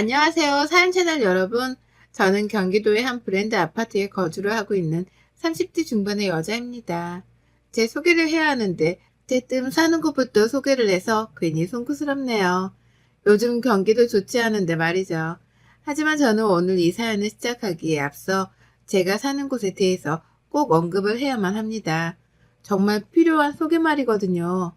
안녕하세요. 사연채널 여러분. 저는 경기도의 한 브랜드 아파트에 거주를 하고 있는 30대 중반의 여자입니다. 제 소개를 해야 하는데 대뜸 사는 곳부터 소개를 해서 괜히 송구스럽네요. 요즘 경기도 좋지 않은데 말이죠. 하지만 저는 오늘 이 사연을 시작하기에 앞서 제가 사는 곳에 대해서 꼭 언급을 해야만 합니다. 정말 필요한 소개말이거든요.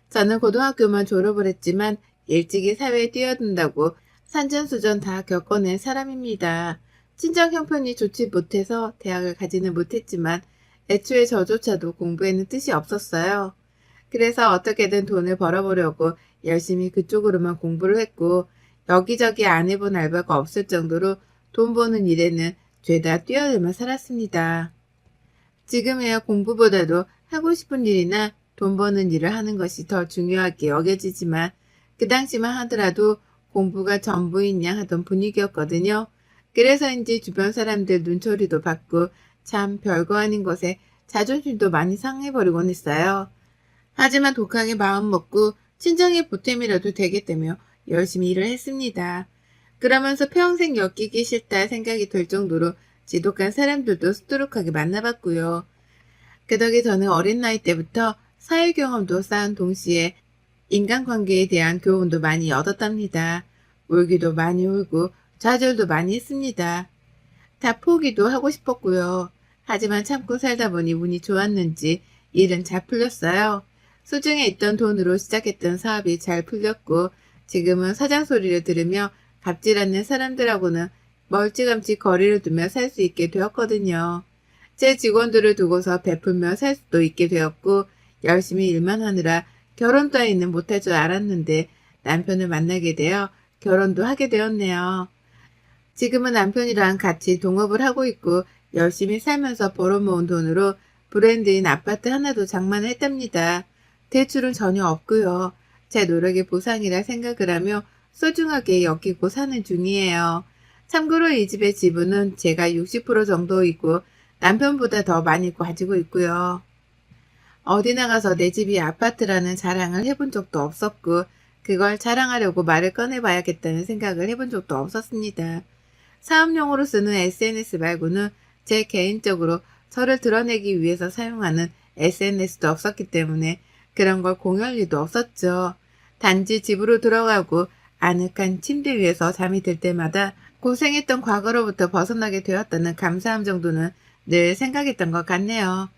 저는 고등학교만 졸업을 했지만 일찍이 사회에 뛰어든다고 산전수전 다 겪어낸 사람입니다. 친정 형편이 좋지 못해서 대학을 가지는 못했지만 애초에 저조차도 공부에는 뜻이 없었어요. 그래서 어떻게든 돈을 벌어보려고 열심히 그쪽으로만 공부를 했고 여기저기 안 해본 알바가 없을 정도로 돈 버는 일에는 죄다 뛰어들며 살았습니다. 지금에야 공부보다도 하고 싶은 일이나 돈 버는 일을 하는 것이 더 중요하게 여겨지지만 그 당시만 하더라도 공부가 전부인 양 하던 분위기였거든요. 그래서인지 주변 사람들 눈초리도 받고 참 별거 아닌 것에 자존심도 많이 상해버리곤 했어요. 하지만 독하게 마음 먹고 친정의 보탬이라도 되겠다며 열심히 일을 했습니다. 그러면서 평생 엮이기 싫다 생각이 들 정도로 지독한 사람들도 수두룩하게 만나봤고요. 그 덕에 저는 어린 나이 때부터 사회 경험도 쌓은 동시에 인간관계에 대한 교훈도 많이 얻었답니다. 울기도 많이 울고 좌절도 많이 했습니다. 다 포기도 하고 싶었고요. 하지만 참고 살다 보니 운이 좋았는지 일은 잘 풀렸어요. 수중에 있던 돈으로 시작했던 사업이 잘 풀렸고 지금은 사장 소리를 들으며 갑질 않는 사람들하고는 멀찌감치 거리를 두며 살 수 있게 되었거든요. 제 직원들을 두고서 베풀며 살 수도 있게 되었고 열심히 일만 하느라 결혼 따위는 못할 줄 알았는데 남편을 만나게 되어 결혼도 하게 되었네요. 지금은 남편이랑 같이 동업을 하고 있고 열심히 살면서 벌어모은 돈으로 브랜드인 아파트 하나도 장만을 했답니다. 대출은 전혀 없고요. 제 노력의 보상이라 생각을 하며 소중하게 여기고 사는 중이에요. 참고로 이 집의 지분은 제가 60% 정도이고 남편보다 더 많이 가지고 있고요. 어디 나가서 내 집이 아파트라는 자랑을 해본 적도 없었고 그걸 자랑하려고 말을 꺼내봐야겠다는 생각을 해본 적도 없었습니다. 사업용으로 쓰는 SNS 말고는 제 개인적으로 저를 드러내기 위해서 사용하는 SNS도 없었기 때문에 그런 걸 공유할 일도 없었죠. 단지 집으로 들어가고 아늑한 침대 위에서 잠이 들 때마다 고생했던 과거로부터 벗어나게 되었다는 감사함 정도는 늘 생각했던 것 같네요.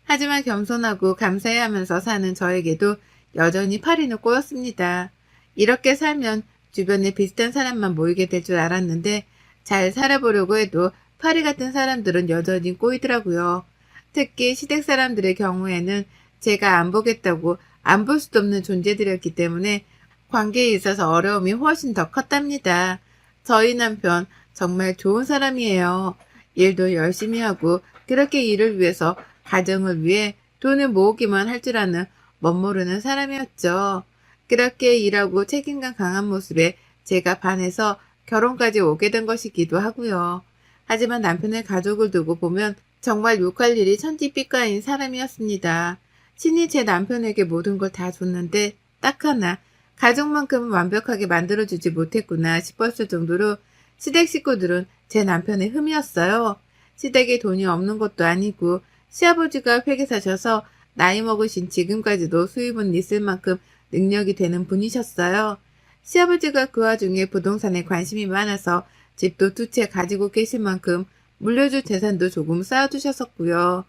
하지만 겸손하고 감사해하면서 사는 저에게도 여전히 파리는 꼬였습니다. 이렇게 살면 주변에 비슷한 사람만 모이게 될 줄 알았는데 잘 살아보려고 해도 파리 같은 사람들은 여전히 꼬이더라고요. 특히 시댁 사람들의 경우에는 제가 안 보겠다고 안 볼 수도 없는 존재들이었기 때문에 관계에 있어서 어려움이 훨씬 더 컸답니다. 저희 남편 정말 좋은 사람이에요. 일도 열심히 하고 그렇게 일을 위해서 가정을 위해 돈을 모으기만 할 줄 아는 멋모르는 사람이었죠. 그렇게 일하고 책임감 강한 모습에 제가 반해서 결혼까지 오게 된 것이기도 하고요. 하지만 남편의 가족을 두고 보면 정말 욕할 일이 천지빛가인 사람이었습니다. 신이 제 남편에게 모든 걸 다 줬는데 딱 하나 가족만큼은 완벽하게 만들어주지 못했구나 싶었을 정도로 시댁 식구들은 제 남편의 흠이었어요. 시댁에 돈이 없는 것도 아니고 시아버지가 회계사셔서 나이 먹으신 지금까지도 수입은 있을 만큼 능력이 되는 분이셨어요. 시아버지가 그 와중에 부동산에 관심이 많아서 집도 2채 가지고 계실 만큼 물려줄 재산도 조금 쌓아두셨었고요.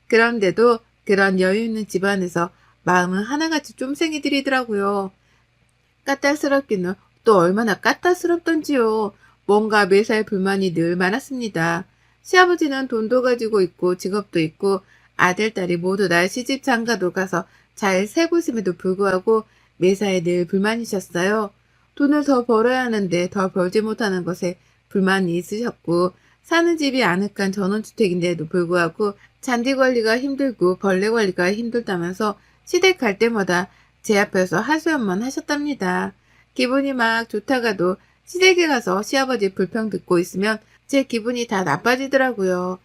그런데도 그런 여유 있는 집안에서 마음은 하나같이 쫌생이 들이더라고요. 까탈스럽기는 또 얼마나 까탈스럽던지요. 뭔가 매사에 불만이 늘 많았습니다. 시아버지는 돈도 가지고 있고 직업도 있고 아들, 딸이 모두 다 시집 장가도 가서 잘 살고 있음에도 불구하고 매사에 늘 불만이셨어요. 돈을 더 벌어야 하는데 더 벌지 못하는 것에 불만이 있으셨고 사는 집이 아늑한 전원주택인데도 불구하고 잔디 관리가 힘들고 벌레 관리가 힘들다면서 시댁 갈 때마다 제 앞에서 하소연만 하셨답니다. 기분이 막 좋다가도 시댁에 가서 시아버지 불평 듣고 있으면 제 기분이 다 나빠지더라고요.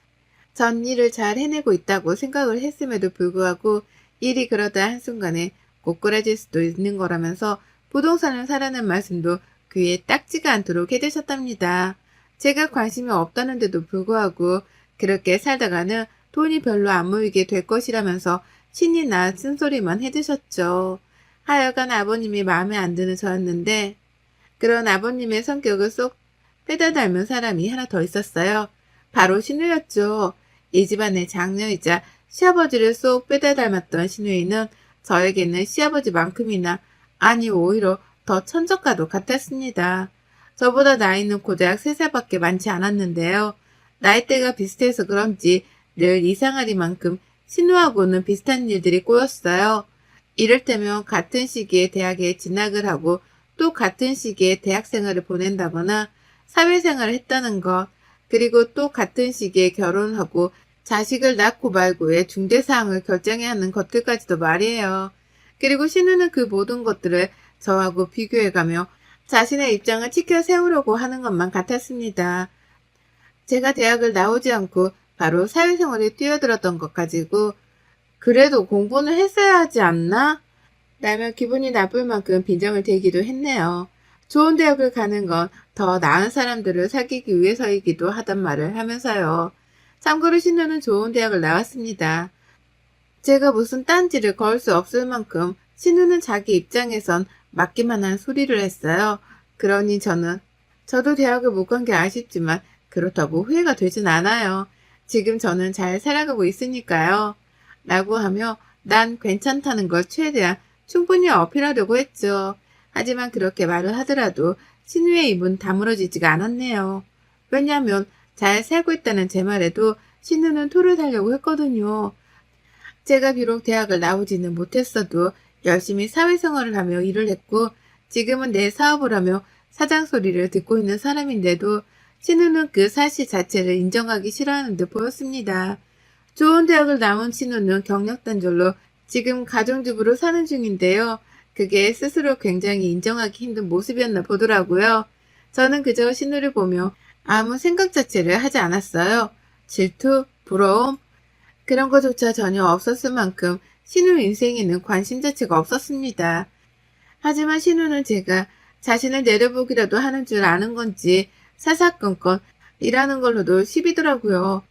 전 일을 잘 해내고 있다고 생각을 했음에도 불구하고 일이 그러다 한순간에 꼬꾸라질 수도 있는 거라면서 부동산을 사라는 말씀도 귀에 딱지가 않도록 해주셨답니다. 제가 관심이 없다는데도 불구하고 그렇게 살다가는 돈이 별로 안 모이게 될 것이라면서 신이 나 쓴소리만 해주셨죠. 하여간 아버님이 마음에 안 드는 저였는데 그런 아버님의 성격을 쏙 빼다 닮은 사람이 하나 더 있었어요. 바로 신우였죠. 이 집안의 장녀이자 시아버지를 쏙 빼다 닮았던 신우이는 저에게는 시아버지만큼이나 아니 오히려 더 천적과도 같았습니다. 저보다 나이는 고작 3살밖에 많지 않았는데요. 나이대가 비슷해서 그런지 늘 이상하리만큼 신우하고는 비슷한 일들이 꼬였어요. 이를테면 같은 시기에 대학에 진학을 하고 또 같은 시기에 대학생활을 보낸다거나 사회생활을 했다는 것, 그리고 또 같은 시기에 결혼하고 자식을 낳고 말고의 중대사항을 결정해야 하는 것들까지도 말이에요. 그리고 신우는 그 모든 것들을 저하고 비교해가며 자신의 입장을 지켜 세우려고 하는 것만 같았습니다. 제가 대학을 나오지 않고 바로 사회생활에 뛰어들었던 것 가지고 그래도 공부는 했어야 하지 않나? 라며 기분이 나쁠 만큼 빈정을 대기도 했네요. 좋은 대학을 가는 건 더 나은 사람들을 사귀기 위해서이기도 하단 말을 하면서요. 참고로 신우는 좋은 대학을 나왔습니다. 제가 무슨 딴지를 걸 수 없을 만큼 신우는 자기 입장에선 맞기만 한 소리를 했어요. 그러니 저도 대학을 못 간 게 아쉽지만 그렇다고 후회가 되진 않아요. 지금 저는 잘 살아가고 있으니까요. 라고 하며 난 괜찮다는 걸 최대한 충분히 어필하려고 했죠. 하지만 그렇게 말을 하더라도 신우의 입은 다물어지지가 않았네요. 왜냐하면 잘 살고 있다는 제 말에도 신우는 토를 달려고 했거든요. 제가 비록 대학을 나오지는 못했어도 열심히 사회생활을 하며 일을 했고 지금은 내 사업을 하며 사장 소리를 듣고 있는 사람인데도 신우는 그 사실 자체를 인정하기 싫어하는 듯 보였습니다. 좋은 대학을 나온 신우는 경력단절로 지금 가정주부로 사는 중인데요. 그게 스스로 굉장히 인정하기 힘든 모습이었나 보더라고요. 저는 그저 신우를 보며 아무 생각 자체를 하지 않았어요. 질투, 부러움, 그런 것조차 전혀 없었을 만큼 신우 인생에는 관심 자체가 없었습니다. 하지만 신우는 제가 자신을 내려보기라도 하는 줄 아는 건지 사사건건 일하는 걸로도 시비더라고요.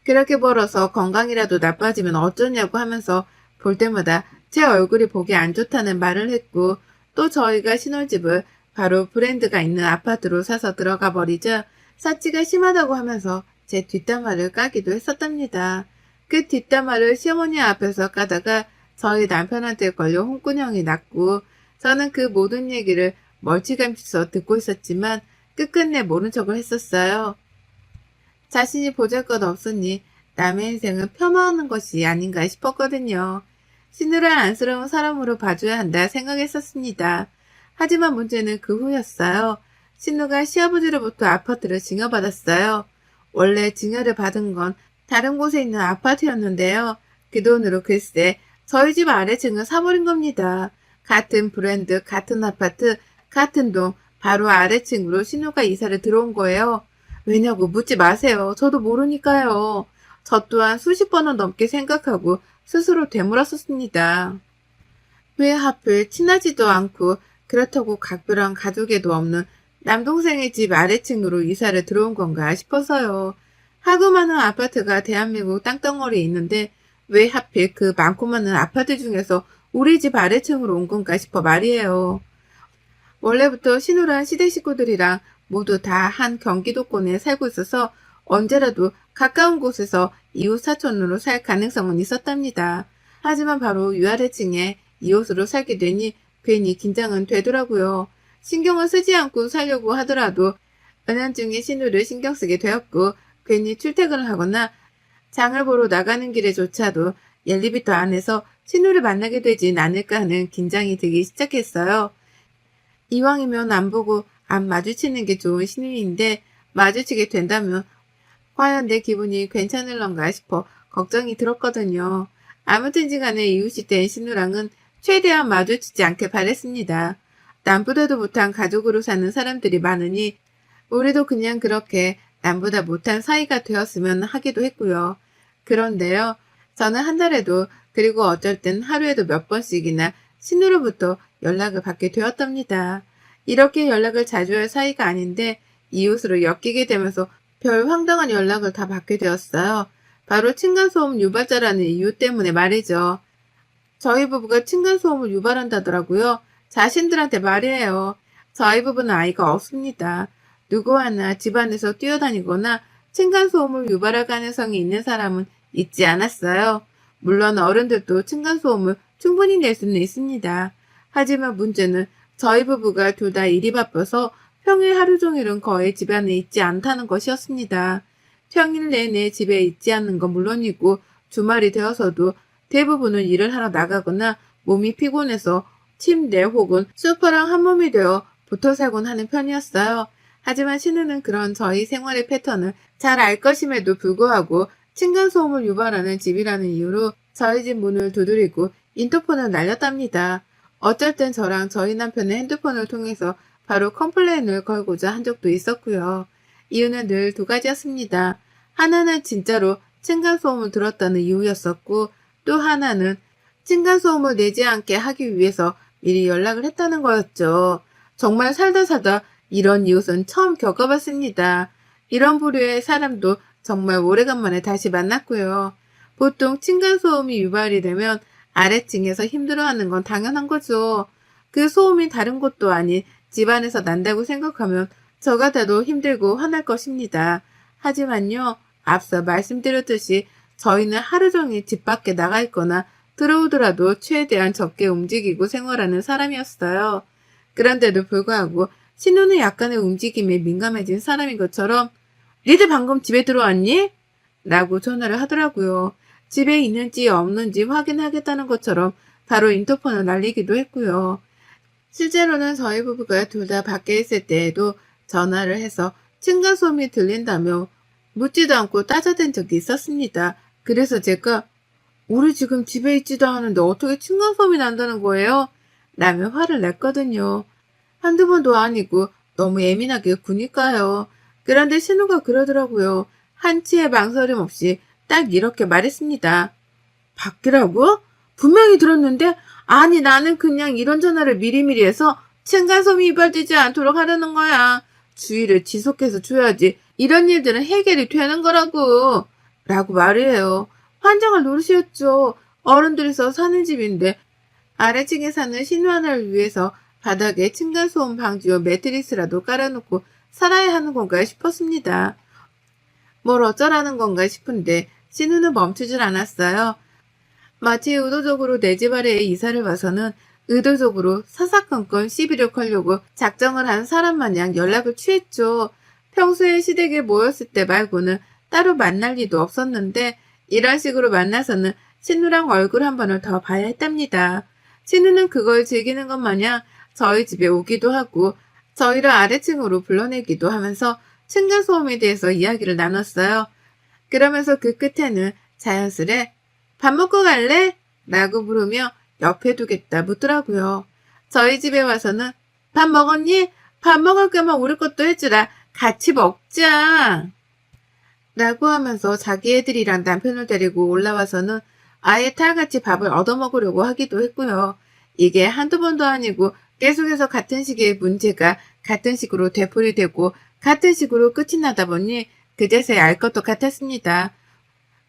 그렇게 벌어서 건강이라도 나빠지면 어쩌냐고 하면서 볼 때마다 제 얼굴이 보기 안 좋다는 말을 했고 또 저희가 신혼집을 바로 브랜드가 있는 아파트로 사서 들어가 버리자 사치가 심하다고 하면서 제 뒷담화를 까기도 했었답니다. 그 뒷담화를 시어머니 앞에서 까다가 저희 남편한테 걸려 홍군형이 났고 저는 그 모든 얘기를 멀찌감치서 듣고 있었지만 끝끝내 모른 척을 했었어요. 자신이 보잘것없으니 남의 인생을 폄하하는 것이 아닌가 싶었거든요. 신우를 안쓰러운 사람으로 봐줘야 한다 생각했었습니다. 하지만 문제는 그 후였어요. 신우가 시아버지로부터 아파트를 증여받았어요. 원래 증여를 받은 건 다른 곳에 있는 아파트였는데요. 그 돈으로 글쎄 저희 집 아래층을 사버린 겁니다. 같은 브랜드, 같은 아파트, 같은 동 바로 아래층으로 신우가 이사를 들어온 거예요. 왜냐고 묻지 마세요. 저도 모르니까요. 저 또한 수십 번은 넘게 생각하고 스스로 되물었었습니다. 왜 하필 친하지도 않고 그렇다고 각별한 가족에도 없는 남동생의 집 아래층으로 이사를 들어온 건가 싶어서요. 하고 많은 아파트가 대한민국 땅덩어리에 있는데 왜 하필 그 많고 많은 아파트 중에서 우리 집 아래층으로 온 건가 싶어 말이에요. 원래부터 신우란 시댁 식구들이랑 모두 다 한 경기도권에 살고 있어서 언제라도 가까운 곳에서 이웃 사촌으로 살 가능성은 있었답니다. 하지만 바로 위아래층에 이웃으로 살게 되니 괜히 긴장은 되더라고요. 신경을 쓰지 않고 살려고 하더라도 은연중에 신우를 신경 쓰게 되었고 괜히 출퇴근을 하거나 장을 보러 나가는 길에조차도 엘리베이터 안에서 신우를 만나게 되진 않을까 하는 긴장이 들기 시작했어요. 이왕이면 안 보고 안 마주치는 게 좋은 신우인데 마주치게 된다면 과연 내 기분이 괜찮을런가 싶어 걱정이 들었거든요. 아무튼지 간에 이웃이 된 신우랑은 최대한 마주치지 않게 바랬습니다. 남보다도 못한 가족으로 사는 사람들이 많으니 우리도 그냥 그렇게 남보다 못한 사이가 되었으면 하기도 했고요. 그런데요. 저는 한 달에도 그리고 어쩔 땐 하루에도 몇 번씩이나 신우로부터 연락을 받게 되었답니다. 이렇게 연락을 자주 할 사이가 아닌데 이웃으로 엮이게 되면서 별 황당한 연락을 다 받게 되었어요. 바로 층간소음 유발자라는 이유 때문에 말이죠. 저희 부부가 층간소음을 유발한다더라고요. 자신들한테 말이에요. 저희 부부는 아이가 없습니다. 누구 하나 집안에서 뛰어다니거나 층간소음을 유발할 가능성이 있는 사람은 있지 않았어요. 물론 어른들도 층간소음을 충분히 낼 수는 있습니다. 하지만 문제는 저희 부부가 둘 다 일이 바빠서 평일 하루 종일은 거의 집안에 있지 않다는 것이었습니다. 평일 내내 집에 있지 않는 건 물론이고 주말이 되어서도 대부분은 일을 하러 나가거나 몸이 피곤해서 침대 혹은 소파랑 한 몸이 되어 붙어 살곤 하는 편이었어요. 하지만 신우는 그런 저희 생활의 패턴을 잘 알 것임에도 불구하고 층간소음을 유발하는 집이라는 이유로 저희 집 문을 두드리고 인터폰을 날렸답니다. 어쩔 땐 저랑 저희 남편의 핸드폰을 통해서 바로 컴플레인을 걸고자 한 적도 있었고요. 이유는 늘 두 가지였습니다. 하나는 진짜로 층간소음을 들었다는 이유였었고 또 하나는 층간소음을 내지 않게 하기 위해서 미리 연락을 했다는 거였죠. 정말 살다 살다 이런 이웃은 처음 겪어봤습니다. 이런 부류의 사람도 정말 오래간만에 다시 만났고요. 보통 층간소음이 유발이 되면 아래층에서 힘들어하는 건 당연한 거죠. 그 소음이 다른 곳도 아닌 집안에서 난다고 생각하면 저 같아도 힘들고 화날 것입니다. 하지만요, 앞서 말씀드렸듯이 저희는 하루 종일 집 밖에 나가 있거나 들어오더라도 최대한 적게 움직이고 생활하는 사람이었어요. 그런데도 불구하고 신우는 약간의 움직임에 민감해진 사람인 것처럼 니들 방금 집에 들어왔니? 라고 전화를 하더라고요. 집에 있는지 없는지 확인하겠다는 것처럼 바로 인터폰을 날리기도 했고요. 실제로는 저희 부부가 둘 다 밖에 있을 때에도 전화를 해서 층간소음이 들린다며 묻지도 않고 따져댄 적이 있었습니다. 그래서 제가 우리 지금 집에 있지도 않은데 어떻게 층간소음이 난다는 거예요? 라며 화를 냈거든요. 한두 번도 아니고 너무 예민하게 구니까요. 그런데 신우가 그러더라고요. 한치의 망설임 없이 딱 이렇게 말했습니다. 밖이라고? 분명히 들었는데 아니 나는 그냥 이런 전화를 미리미리 해서 층간소음이 유발되지 않도록 하려는 거야. 주의를 지속해서 줘야지 이런 일들은 해결이 되는 거라고. 라고 말이에요. 환장할 노릇이었죠. 어른들이서 사는 집인데 아래층에 사는 신우 하나를 위해서 바닥에 층간소음 방지용 매트리스라도 깔아놓고 살아야 하는 건가 싶었습니다. 뭘 어쩌라는 건가 싶은데 신우는 멈추질 않았어요. 마치 의도적으로 내 집 아래에 이사를 와서는 의도적으로 사사건건 시비를 걸려고 작정을 한 사람 마냥 연락을 취했죠. 평소에 시댁에 모였을 때 말고는 따로 만날 리도 없었는데 이런 식으로 만나서는 신우랑 얼굴 한 번을 더 봐야 했답니다. 신우는 그걸 즐기는 것 마냥 저희 집에 오기도 하고 저희를 아래층으로 불러내기도 하면서 층간소음에 대해서 이야기를 나눴어요. 그러면서 그 끝에는 자연스레 밥 먹고 갈래? 라고 물으며 옆에 두겠다 묻더라고요. 저희 집에 와서는 밥 먹었니? 밥 먹을 거면 우리 것도 해주라. 같이 먹자. 라고 하면서 자기 애들이랑 남편을 데리고 올라와서는 아예 탈같이 밥을 얻어먹으려고 하기도 했고요. 이게 한두 번도 아니고 계속해서 같은 식의 문제가 같은 식으로 되풀이되고 같은 식으로 끝이 나다 보니 그제서야 알 것도 같았습니다.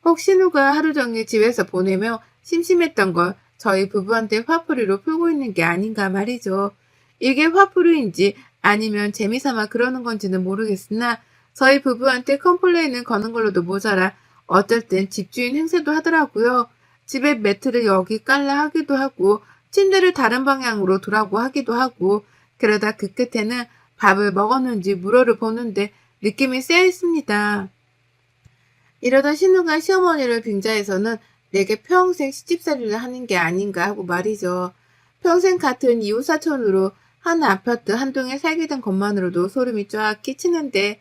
혹 신우가 하루 종일 집에서 보내며 심심했던 걸 저희 부부한테 화풀이로 풀고 있는 게 아닌가 말이죠. 이게 화풀이인지 아니면 재미삼아 그러는 건지는 모르겠으나 저희 부부한테 컴플레인을 거는 걸로도 모자라 어쩔 땐 집주인 행세도 하더라고요. 집에 매트를 여기 깔라 하기도 하고 침대를 다른 방향으로 두라고 하기도 하고 그러다 그 끝에는 밥을 먹었는지 물어를 보는데 느낌이 쎄했습니다. 이러다 신우가 시어머니를 빙자해서는 내게 평생 시집살이를 하는 게 아닌가 하고 말이죠. 평생 같은 이웃사촌으로 한 아파트 한 동에 살게 된 것만으로도 소름이 쫙 끼치는데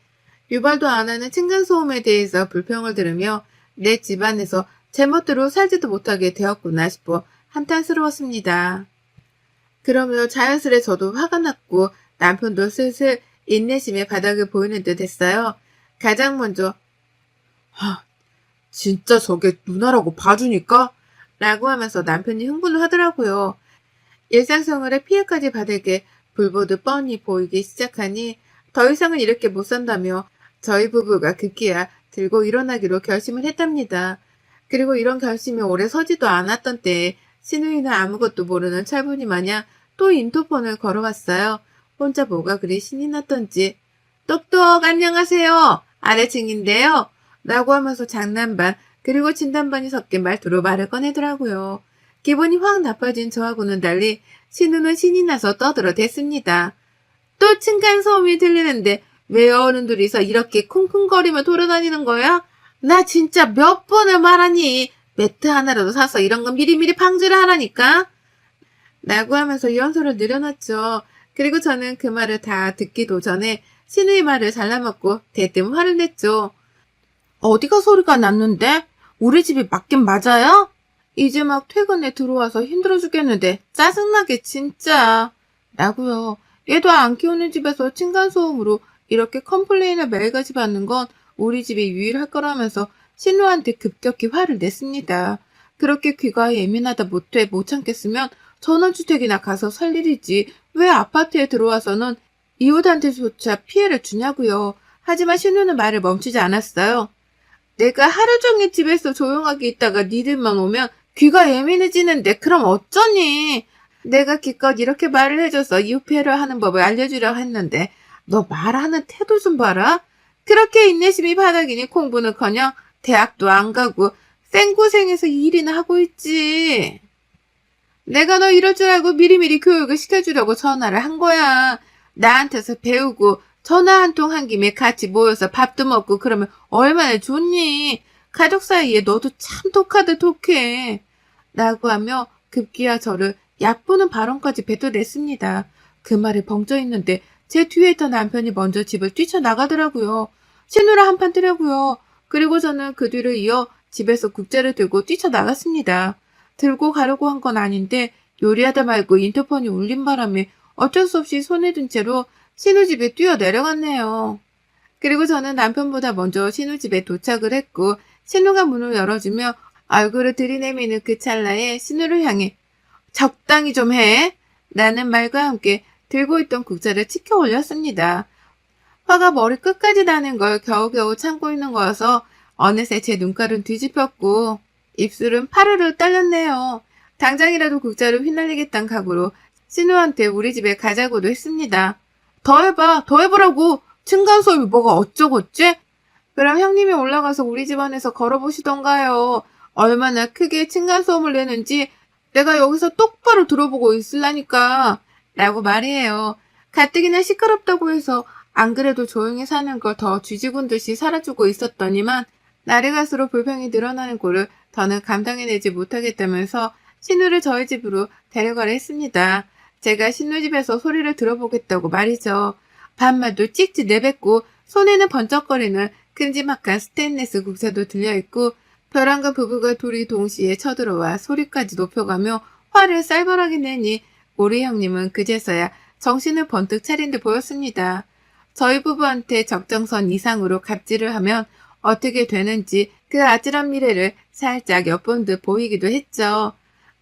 유발도 안 하는 층간소음에 대해서 불평을 들으며 내 집안에서 제멋대로 살지도 못하게 되었구나 싶어 한탄스러웠습니다. 그러며 자연스레 저도 화가 났고 남편도 슬슬 인내심의 바닥을 보이는 듯 했어요. 가장 먼저 진짜 저게 누나라고 봐주니까? 라고 하면서 남편이 흥분을 하더라고요. 일상생활에 피해까지 받을 게 불보듯 뻔히 보이기 시작하니 더 이상은 이렇게 못 산다며 저희 부부가 급기야 들고 일어나기로 결심을 했답니다. 그리고 이런 결심이 오래 서지도 않았던 때에 신우이는 아무것도 모르는 철분이 마냥 또 인터폰을 걸어왔어요. 혼자 뭐가 그리 신이 났던지 똑똑 안녕하세요. 아래층인데요. 라고 하면서 장난반 그리고 진단반이 섞인 말투로 말을 꺼내더라고요. 기분이 확 나빠진 저하고는 달리 신우는 신이 나서 떠들어댔습니다. 또 층간소음이 들리는데 왜 어른들이서 이렇게 쿵쿵거리며 돌아다니는 거야? 나 진짜 몇 번을 말하니 매트 하나라도 사서 이런 건 미리미리 방지를 하라니까? 라고 하면서 연소를 늘여놨죠. 그리고 저는 그 말을 다 듣기도 전에 신우의 말을 잘라먹고 대뜸 화를 냈죠. 어디가 소리가 났는데? 우리 집이 맞긴 맞아요? 이제 막 퇴근에 들어와서 힘들어 죽겠는데 짜증나게 진짜. 라고요. 얘도 안 키우는 집에서 층간소음으로 이렇게 컴플레인을 매일같이 받는 건 우리 집이 유일할 거라면서 신우한테 급격히 화를 냈습니다. 그렇게 귀가 예민하다 못해 못 참겠으면 전원주택이나 가서 살 일이지 왜 아파트에 들어와서는 이웃한테조차 피해를 주냐고요. 하지만 신우는 말을 멈추지 않았어요. 내가 하루 종일 집에서 조용하게 있다가 니들만 오면 귀가 예민해지는데 그럼 어쩌니? 내가 기껏 이렇게 말을 해줘서 이웃 피해를 하는 법을 알려주려고 했는데 너 말하는 태도 좀 봐라. 그렇게 인내심이 바닥이니 공부는커녕 대학도 안 가고 생고생해서 일이나 하고 있지. 내가 너 이럴 줄 알고 미리미리 교육을 시켜주려고 전화를 한 거야. 나한테서 배우고 전화 한 통 한 김에 같이 모여서 밥도 먹고 그러면 얼마나 좋니? 가족 사이에 너도 참 독하다 독해. 라고 하며 급기야 저를 얕보는 발언까지 뱉어냈습니다. 그 말에 벙쪄 있는데 제 뒤에 있던 남편이 먼저 집을 뛰쳐나가더라고요. 신우를 한판 뜨려고요. 그리고 저는 그 뒤를 이어 집에서 국자를 들고 뛰쳐나갔습니다. 들고 가려고 한 건 아닌데 요리하다 말고 인터폰이 울린 바람에 어쩔 수 없이 손에 든 채로 신우 집에 뛰어내려갔네요. 그리고 저는 남편보다 먼저 신우 집에 도착을 했고 신우가 문을 열어주며 얼굴을 들이내미는 그 찰나에 신우를 향해 적당히 좀 해! 라는 말과 함께 들고 있던 국자를 치켜 올렸습니다. 화가 머리 끝까지 나는 걸 겨우겨우 참고 있는 거여서 어느새 제 눈깔은 뒤집혔고 입술은 파르르 떨렸네요. 당장이라도 국자를 휘날리겠다는 각오로 신우한테 우리 집에 가자고도 했습니다. 더 해봐, 더 해보라고. 층간소음이 뭐가 어쩌고째? 그럼 형님이 올라가서 우리 집 안에서 걸어보시던가요. 얼마나 크게 층간소음을 내는지 내가 여기서 똑바로 들어보고 있으라니까. 라고 말해요. 가뜩이나 시끄럽다고 해서 안 그래도 조용히 사는 걸 더 쥐죽은 듯이 살아주고 있었더니만 날이 갈수록 불평이 늘어나는 꼴을 더는 감당해내지 못하겠다면서 신우를 저희 집으로 데려가려 했습니다. 제가 신우 집에서 소리를 들어보겠다고 말이죠. 반말도 찍찍 내뱉고 손에는 번쩍거리는 큼지막한 스테인리스 국자도 들려있고 벼랑간 부부가 둘이 동시에 쳐들어와 소리까지 높여가며 화를 쌀벌하게 내니 우리 형님은 그제서야 정신을 번뜩 차린 듯 보였습니다. 저희 부부한테 적정선 이상으로 갑질을 하면 어떻게 되는지 그 아찔한 미래를 살짝 엿본 듯 보이기도 했죠.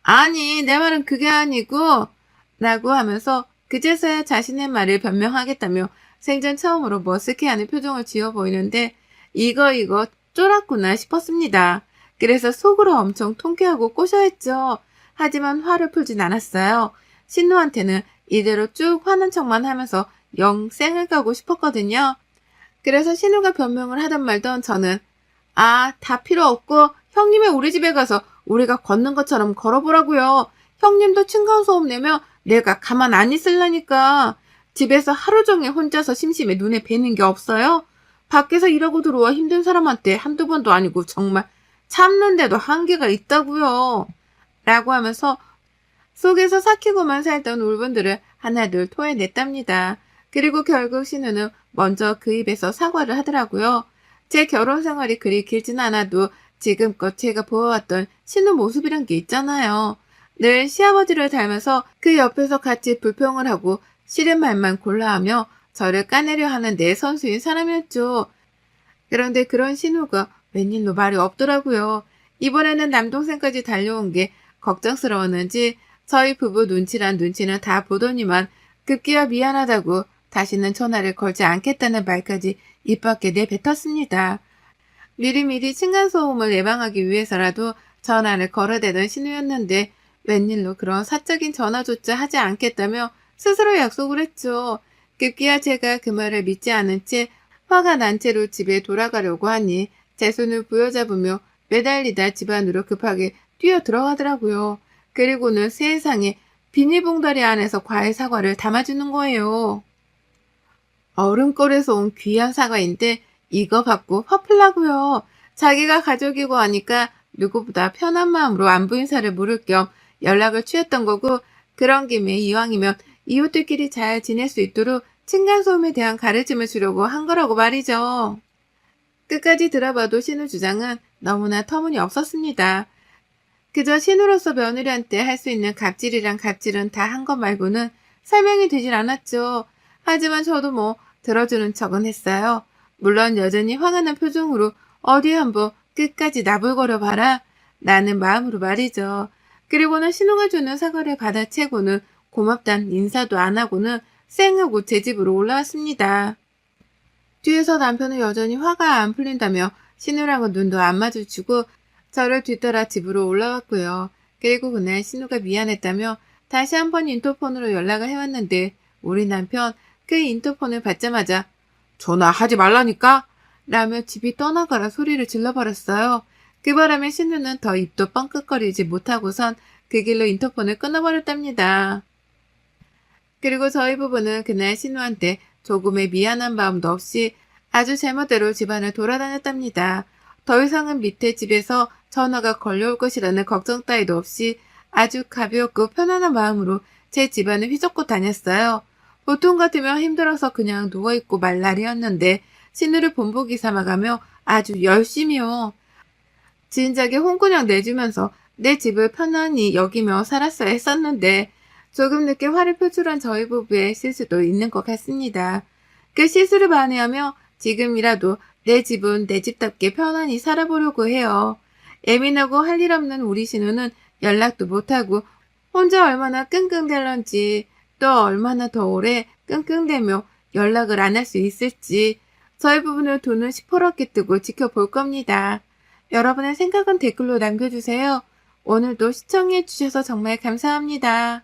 아니, 내 말은 그게 아니고 라고 하면서 그제서야 자신의 말을 변명하겠다며 생전 처음으로 머쓱해하는 표정을 지어 보이는데 이거 쫄았구나 싶었습니다. 그래서 속으로 엄청 통쾌하고 꼬셔했죠. 하지만 화를 풀진 않았어요. 신우한테는 이대로 쭉 화난 척만 하면서 영 쌩을 까고 싶었거든요. 그래서 신우가 변명을 하던 말던 저는 다 필요 없고 형님의 우리 집에 가서 우리가 걷는 것처럼 걸어보라고요. 형님도 층간소음 내면 내가 가만 안 있을라니까. 집에서 하루 종일 혼자서 심심해 눈에 뵈는 게 없어요? 밖에서 일하고 들어와 힘든 사람한테 한두 번도 아니고 정말 참는데도 한계가 있다고요. 라고 하면서 속에서 삭히고만 살던 울분들을 하나둘 토해냈답니다. 그리고 결국 신우는 먼저 그 입에서 사과를 하더라고요. 제 결혼 생활이 그리 길진 않아도 지금껏 제가 보아왔던 신우 모습이란 게 있잖아요. 늘 시아버지를 닮아서 그 옆에서 같이 불평을 하고 싫은 말만 골라하며 저를 까내려 하는 내 선수인 사람이었죠. 그런데 그런 신우가 웬일로 말이 없더라고요. 이번에는 남동생까지 달려온 게 걱정스러웠는지 저희 부부 눈치는 다 보더니만 급기야 미안하다고 다시는 전화를 걸지 않겠다는 말까지 입 밖에 내뱉었습니다. 미리미리 층간소음을 예방하기 위해서라도 전화를 걸어대던 신우였는데 웬일로 그런 사적인 전화조차 하지 않겠다며 스스로 약속을 했죠. 급기야 제가 그 말을 믿지 않은 채 화가 난 채로 집에 돌아가려고 하니 제 손을 부여잡으며 매달리다 집 안으로 급하게 뛰어 들어가더라고요. 그리고는 세상에 비닐봉다리 안에서 과일 사과를 담아주는 거예요. 얼음골에서 온 귀한 사과인데 이거 받고 화풀라고요. 자기가 가족이고 하니까 누구보다 편한 마음으로 안부 인사를 물을 겸 연락을 취했던 거고, 그런 김에 이왕이면 이웃들끼리 잘 지낼 수 있도록 층간소음에 대한 가르침을 주려고 한 거라고 말이죠. 끝까지 들어봐도 신우 주장은 너무나 터무니없었습니다. 그저 신우로서 며느리한테 할 수 있는 갑질이란 갑질은 다 한 것 말고는 설명이 되질 않았죠. 하지만 저도 뭐 들어주는 척은 했어요. 물론 여전히 화가 난 표정으로 어디 한번 끝까지 나불거려 봐라 라는 마음으로 말이죠. 그리고는 신우가 주는 사과를 받아채고는 고맙단 인사도 안 하고는 쌩하고 제 집으로 올라왔습니다. 뒤에서 남편은 여전히 화가 안 풀린다며 신우랑은 눈도 안 마주치고 저를 뒤따라 집으로 올라왔고요. 그리고 그날 신우가 미안했다며 다시 한번 인터폰으로 연락을 해왔는데 우리 남편 그 인터폰을 받자마자 전화하지 말라니까? 라며 집이 떠나가라 소리를 질러버렸어요. 그 바람에 신우는 더 입도 뻥끗거리지 못하고선 그 길로 인터폰을 끊어버렸답니다. 그리고 저희 부부는 그날 신우한테 조금의 미안한 마음도 없이 아주 제멋대로 집안을 돌아다녔답니다. 더 이상은 밑에 집에서 전화가 걸려올 것이라는 걱정 따위도 없이 아주 가볍고 편안한 마음으로 제 집안을 휘젓고 다녔어요. 보통 같으면 힘들어서 그냥 누워있고 말 날이었는데 신우를 본보기 삼아가며 아주 열심히요. 진작에 홍군형 내주면서 내 집을 편안히 여기며 살았어야 했었는데 조금 늦게 화를 표출한 저희 부부의 실수도 있는 것 같습니다. 그 실수를 만회하며 지금이라도 내 집은 내 집답게 편안히 살아보려고 해요. 예민하고 할 일 없는 우리 신우는 연락도 못하고 혼자 얼마나 끙끙댈런지, 또 얼마나 더 오래 끙끙대며 연락을 안 할 수 있을지 저희 부부는 돈을 시퍼렇게 뜨고 지켜볼 겁니다. 여러분의 생각은 댓글로 남겨주세요. 오늘도 시청해주셔서 정말 감사합니다.